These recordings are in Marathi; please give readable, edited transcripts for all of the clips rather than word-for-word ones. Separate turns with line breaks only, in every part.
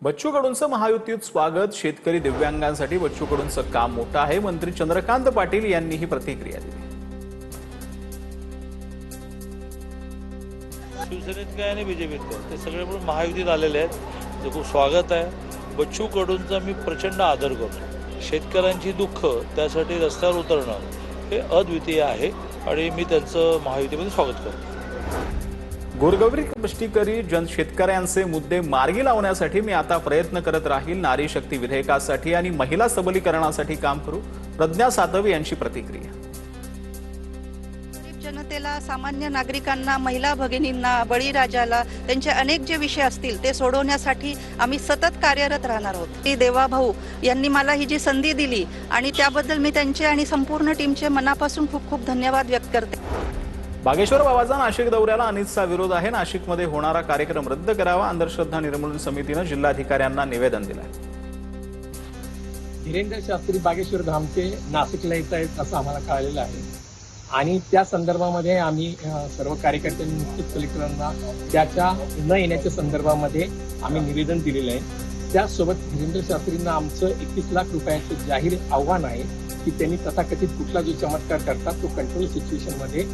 बच्चू कडूंचं महायुतीत स्वागत. शेतकरी दिव्यांगांसाठी बच्चू कडूंचं काम मोठं आहे. मंत्री चंद्रकांत पाटील यांनी ही प्रतिक्रिया दिली.
शिवसेनेत काय आणि बीजेपीत काय, ते सगळे मिळून महायुतीत आलेले आहेत. ते खूप स्वागत आहे. बच्चू कडूंचा मी प्रचंड आदर करतो. शेतकऱ्यांची दुःख त्यासाठी रस्त्यावर उतरणं हे अद्वितीय आहे आणि मी त्यांचं महायुतीमध्ये स्वागत करतो.
गोरगरीब कष्टकरी शेतकऱ्यांचे मुद्दे मार्गी लावण्यासाठी मी आता प्रयत्न करत राहील. नारी शक्ती विधेयकासाठी आणि महिला सबलीकरणासाठी काम करू. प्रज्ञा सातव यांची प्रतिक्रिया.
जनतेला, सामान्य नागरिकांना, महिला भगिनींना, बळीराजाला त्यांचे अनेक जे विषय असतील ते सोडवण्यासाठी आम्ही सतत कार्यरत राहणार आहोत. ती देवाभाऊ यांनी मला ही जी संधी दिली आणि त्याबद्दल मी त्यांचे आणि संपूर्ण टीमचे मनापासून खूप खूप धन्यवाद व्यक्त करते.
बागेश्वर बाबाचा नाशिक दौऱ्याला अनिच्छा विरोध आहे. नाशिकमध्ये होणारा कार्यक्रम रद्द करावा. अंधश्रद्धा निर्मूलन समितीनं जिल्हाधिकाऱ्यांना निवेदन दिलंय.
धीरेंद्र शास्त्री बागेश्वर धामचे नाशिकला येत आहेत असं आम्हाला कळलेलं आहे आणि त्या संदर्भामध्ये आम्ही सर्व कार्यकर्त्यांनी नुकतीच कलेक्टरांना त्याच्या न येण्याच्या संदर्भामध्ये आम्ही निवेदन दिलेलं आहे. त्यासोबत धीरेंद्र शास्त्रींना आमचं 31 लाख रुपयाचं जाहीर आव्हान आहे की त्यांनी तथाकथित कुठला जो चमत्कार करतात तो कंट्रोल सिच्युएशनमध्ये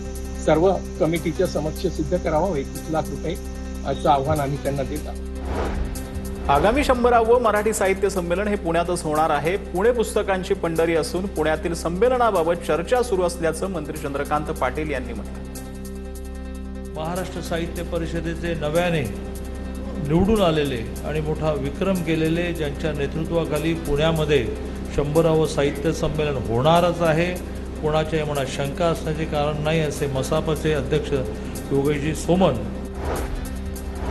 सर्व कमिटीच्या समक्ष सिद्ध करावा. 31 लाख रुपयाचं आव्हान आम्ही त्यांना देत आहोत.
आगामी 100वे मराठी साहित्य संमेलन हे पुण्यातच होणार आहे. पुणे पुस्तकांची पंढरी असून पुण्यातील संमेलनाबाबत चर्चा सुरू असल्याचं मंत्री चंद्रकांत पाटील यांनी म्हटलं.
महाराष्ट्र साहित्य परिषदेचे नव्याने निवडून आलेले आणि मोठा विक्रम केलेले ज्यांच्या नेतृत्वाखाली पुण्यामध्ये 100वे साहित्य संमेलन होणारच आहे. कोणाच्याही मनात शंका असण्याचे कारण नाही असे मसापचे अध्यक्ष योगेशजी सोमन.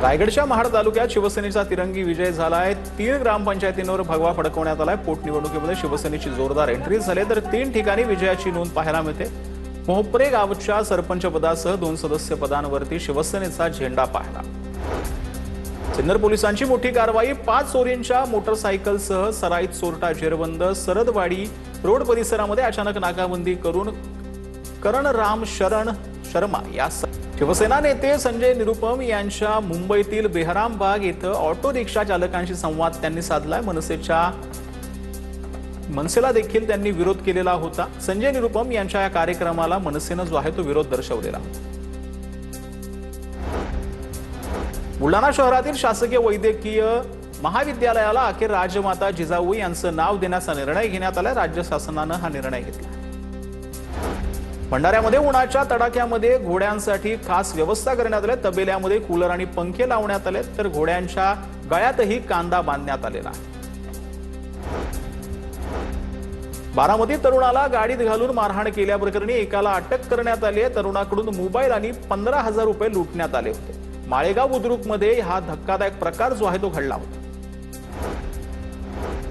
रायगडच्या महाड तालुक्यात शिवसेनेचा तिरंगी विजय झालाय. 3 ग्रामपंचायतींवर भगवा फडकवण्यात आलाय. पोटनिवडणुकीमध्ये शिवसेनेची जोरदार एंट्री झाली तर 3 ठिकाणी विजयाची नोंद पाहायला मिळते. मोहपरे गावच्या सरपंच पदासह 2 सदस्य पदांवरती शिवसेनेचा झेंडा पाहिला. सिन्नर पोलिसांची मोठी कारवाई. 5 चोरींच्या मोटरसायकलसह सराईत चोरटा जेरबंद. सरदवाडी रोड परिसरामध्ये अचानक नाकाबंदी करून करणराम शर्मा या शिवसेना नेते संजय निरुपम यांच्या मुंबईतील बेहरामबाग येथे ऑटो रिक्षा चालकांशी संवाद त्यांनी साधलाय. मनसेला देखील त्यांनी विरोध केलेला होता. संजय निरुपम यांच्या या कार्यक्रमाला मनसेनं जो आहे तो विरोध दर्शवलेला. बुलढाणा शहरातील शासकीय वैद्यकीय महाविद्यालयाला अखेर राजमाता जिजाऊ यांचं नाव देण्याचा निर्णय घेण्यात आला. राज्य शासनानं हा निर्णय घेतला. भंडाऱ्यामध्ये उन्हाच्या तडाख्यामध्ये घोड्यांसाठी खास व्यवस्था करण्यात आली. तबेल्यामध्ये कूलर आणि पंखे लावण्यात आले तर घोड्यांच्या गळ्यातही कांदा बांधण्यात आलेला आहे. बारामती तरुणाला गाडीत घालून मारहाण केल्याप्रकरणी एकाला अटक करण्यात आली आहे. तरुणाकडून मोबाईल आणि 15,000 रुपये लुटण्यात आले होते. माळेगाव बुद्रुकमध्ये हा धक्कादायक प्रकार जो आहे तो घडला होता.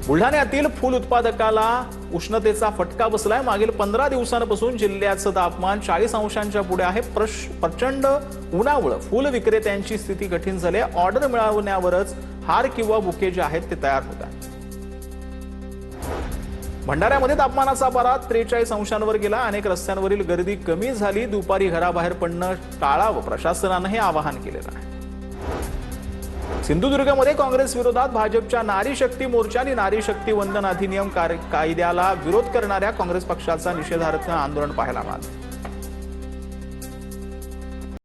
बुलढाण्यातील फूल उत्पादकाला उष्णतेचा फटका बसलाय. मागील 15 दिवसांपासून जिल्ह्याचं तापमान 40 अंशांच्या पुढे आहे. प्रचंड उन्हामुळे फूल विक्रेत्यांची स्थिती कठीण झाली आहे. ऑर्डर मिळवण्यावरच हार किंवा बुके जे आहेत ते तयार होत आहेत. भंडाऱ्यामध्ये तापमानाचा पारा 43 अंशांवर गेला. अनेक रस्त्यांवरील गर्दी कमी झाली. दुपारी घराबाहेर पडणं टाळावं प्रशासनानं हे आवाहन केलेलं आहे. सिंधुदुर्गमध्ये काँग्रेस विरोधात भाजपच्या नारी शक्ती मोर्चाने नारी शक्ती वंदन अधिनियम कायद्याला विरोध करणाऱ्या काँग्रेस पक्षाचा निषेधार्थ आंदोलन पाहायला मिळालं.